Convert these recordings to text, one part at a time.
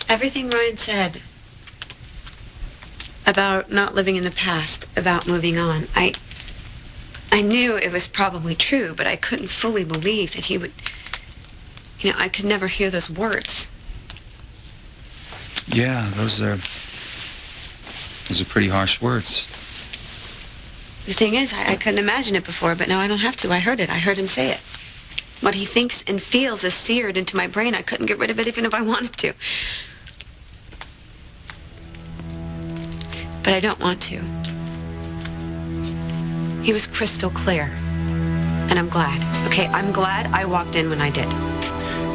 Everything Ryan said about not living in the past, about moving on, I knew it was probably true, but I couldn't fully believe that he would... I could never hear those words. Yeah, those are pretty harsh words. The thing is, I couldn't imagine it before, but now I don't have to. I heard it. I heard him say it. What he thinks and feels is seared into my brain. I couldn't get rid of it even if I wanted to. But I don't want to. He was crystal clear. And I'm glad. Okay, I'm glad I walked in when I did.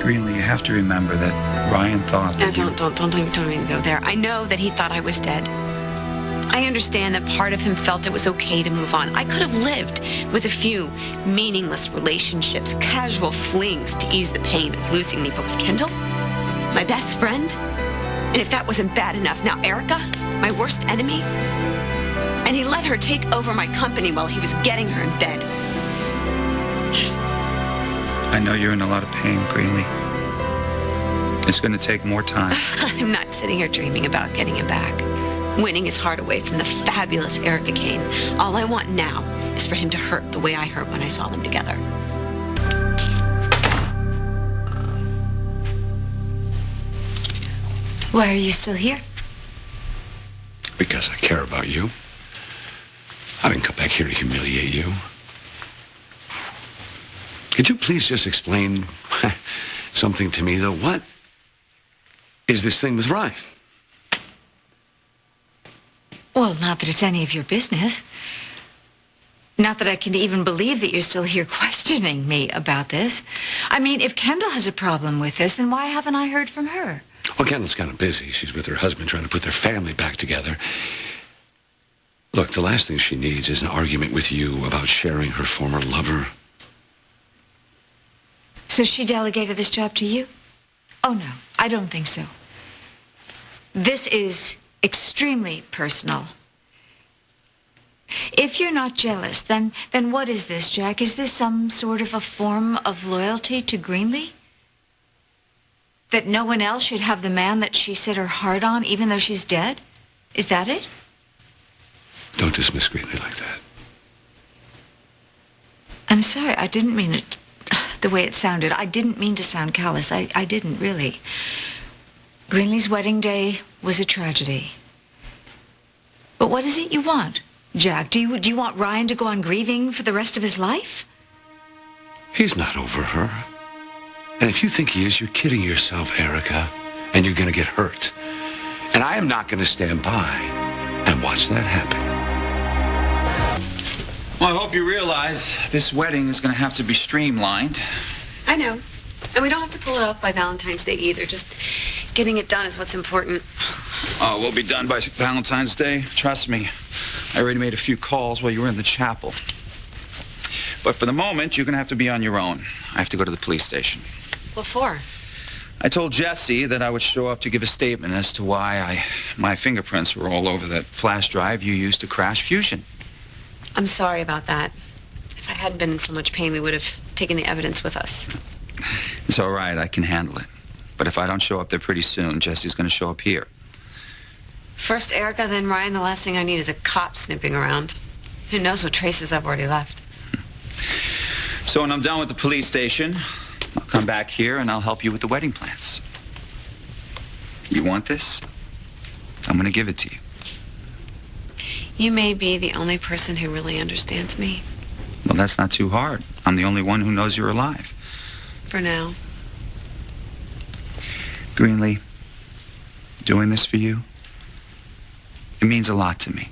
Greenlee, you have to remember that Ryan thought that don't even go there. I know that he thought I was dead. I understand that part of him felt it was okay to move on. I could have lived with a few meaningless relationships, casual flings to ease the pain of losing me. But with Kendall, my best friend, and if that wasn't bad enough, now Erica, my worst enemy, and he let her take over my company while he was getting her in bed. I know you're in a lot of pain, Greenlee. It's going to take more time. I'm not sitting here dreaming about getting him back. Winning his heart away from the fabulous Erica Kane. All I want now is for him to hurt the way I hurt when I saw them together. Why are you still here? Because I care about you. I didn't come back here to humiliate you. Could you please just explain something to me, though? What is this thing with Ryan? Well, not that it's any of your business. Not that I can even believe that you're still here questioning me about this. I mean, if Kendall has a problem with this, then why haven't I heard from her? Well, Kendall's kind of busy. She's with her husband trying to put their family back together. Look, the last thing she needs is an argument with you about sharing her former lover. So she delegated this job to you? Oh, no, I don't think so. This is extremely personal. If you're not jealous, then what is this, Jack? Is this some sort of a form of loyalty to Greenlee? That no one else should have the man that she set her heart on, even though she's dead? Is that it? Don't dismiss Greenlee like that. I'm sorry, I didn't mean it the way it sounded. I didn't mean to sound callous. I didn't, really. Greenlee's wedding day was a tragedy. But what is it you want, Jack? Do you want Ryan to go on grieving for the rest of his life? He's not over her. And if you think he is, you're kidding yourself, Erica. And you're going to get hurt. And I am not going to stand by and watch that happen. Well, I hope you realize this wedding is going to have to be streamlined. I know. And we don't have to pull it off by Valentine's Day either. Just getting it done is what's important. Oh, we'll be done by Valentine's Day. Trust me. I already made a few calls while you were in the chapel. But for the moment, you're going to have to be on your own. I have to go to the police station. What for? I told Jesse that I would show up to give a statement as to why my fingerprints were all over that flash drive you used to crash Fusion. I'm sorry about that. If I hadn't been in so much pain, we would have taken the evidence with us. It's all right. I can handle it. But if I don't show up there pretty soon, Jesse's going to show up here. First Erica, then Ryan. The last thing I need is a cop sniffing around. Who knows what traces I've already left. So when I'm done with the police station, I'll come back here and I'll help you with the wedding plans. You want this? I'm going to give it to you. You may be the only person who really understands me. Well, that's not too hard. I'm the only one who knows you're alive. For now. Greenlee, doing this for you, it means a lot to me.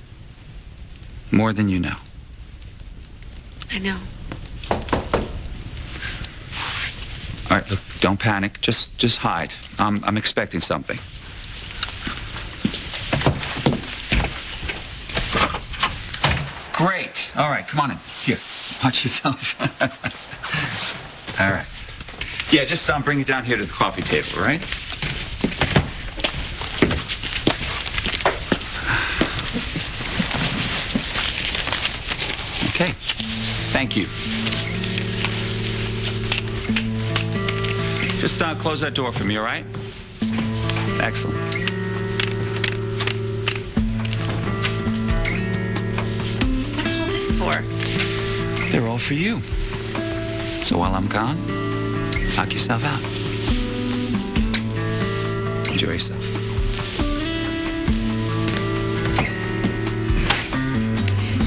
More than you know. I know. All right, look, don't panic. Just hide. I'm expecting something. Great. All right, come on in. Here, watch yourself. All right. Yeah, just bring it down here to the coffee table, all right? Okay. Thank you. Just close that door for me, all right? Excellent. What's all this for? They're all for you. So while I'm gone, knock yourself out. Enjoy yourself.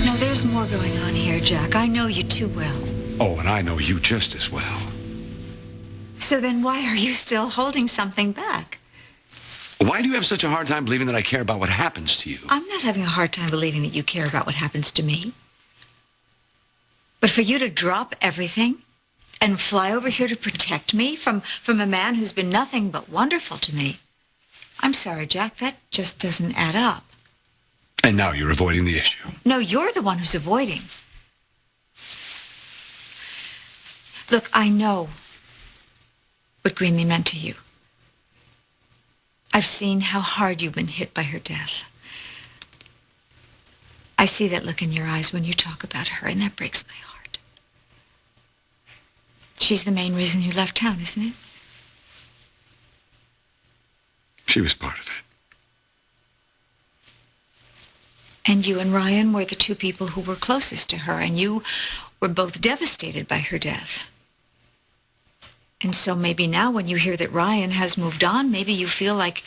No, there's more going on here, Jack. I know you too well. Oh, and I know you just as well. So then why are you still holding something back? Why do you have such a hard time believing that I care about what happens to you? I'm not having a hard time believing that you care about what happens to me. But for you to drop everything and fly over here to protect me from a man who's been nothing but wonderful to me, I'm sorry, Jack, that just doesn't add up. And now you're avoiding the issue. No, you're the one who's avoiding. Look, I know what Greenlee meant to you. I've seen how hard you've been hit by her death. I see that look in your eyes when you talk about her, and that breaks my heart. She's the main reason you left town, isn't it? She was part of it. And you and Ryan were the two people who were closest to her, and you were both devastated by her death. And so maybe now when you hear that Ryan has moved on, maybe you feel like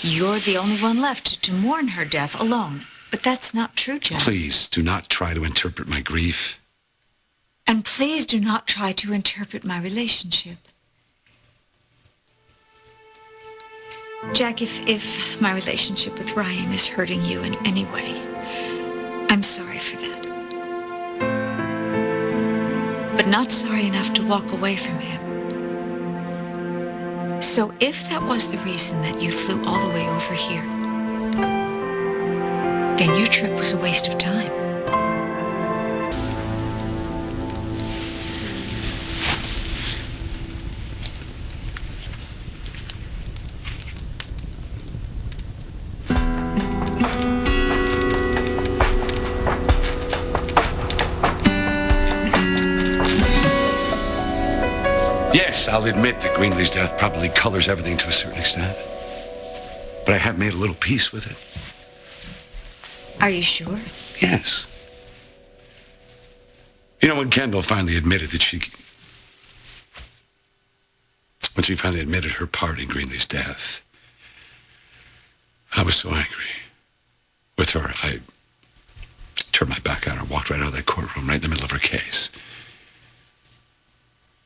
you're the only one left to mourn her death alone. But that's not true, Jack. Please do not try to interpret my grief. And please do not try to interpret my relationship. Jack, if my relationship with Ryan is hurting you in any way, I'm sorry for that. But not sorry enough to walk away from him. So if that was the reason that you flew all the way over here, then your trip was a waste of time. Yes, I'll admit that Greenlee's death probably colors everything to a certain extent. But I have made a little peace with it. Are you sure? Yes. You know, when Kendall finally admitted that when she finally admitted her part in Greenlee's death, I was so angry with her. I turned my back on her, walked right out of that courtroom, right in the middle of her case.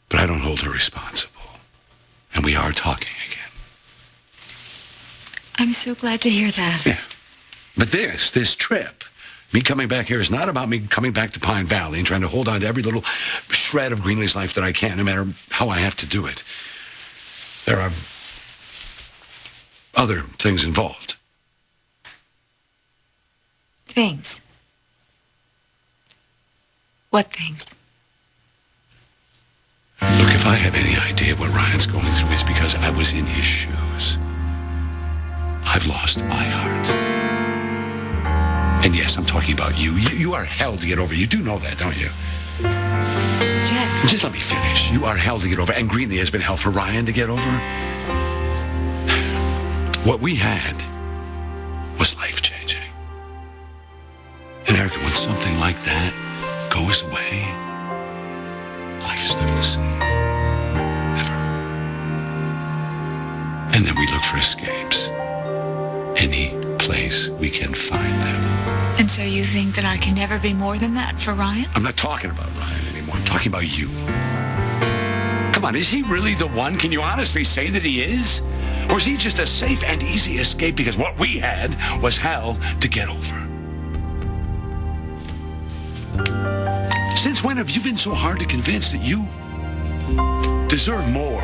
But I don't hold her responsible. And we are talking again. I'm so glad to hear that. Yeah. But this trip, me coming back here is not about me coming back to Pine Valley and trying to hold on to every little shred of Greenlee's life that I can, no matter how I have to do it. There are other things involved. Things? What things? Look, if I have any idea what Ryan's going through, it's because I was in his shoes. I've lost my heart. And yes, I'm talking about you. You are hell to get over. You do know that, don't you? Jack. Just let me finish. You are hell to get over. And Greenlee has been hell for Ryan to get over. What we had was life-changing. And Erica, when something like that goes away, life is never the same. Ever. And then we look for escapes. Any place we can find them. And so you think that I can never be more than that for Ryan? I'm not talking about Ryan anymore. I'm talking about you. Come on, is he really the one? Can you honestly say that he is? Or is he just a safe and easy escape because what we had was hell to get over? Since when have you been so hard to convince that you deserve more?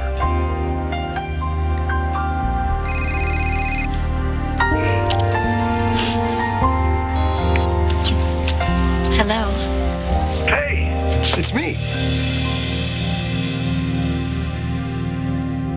Hello. Hey, it's me.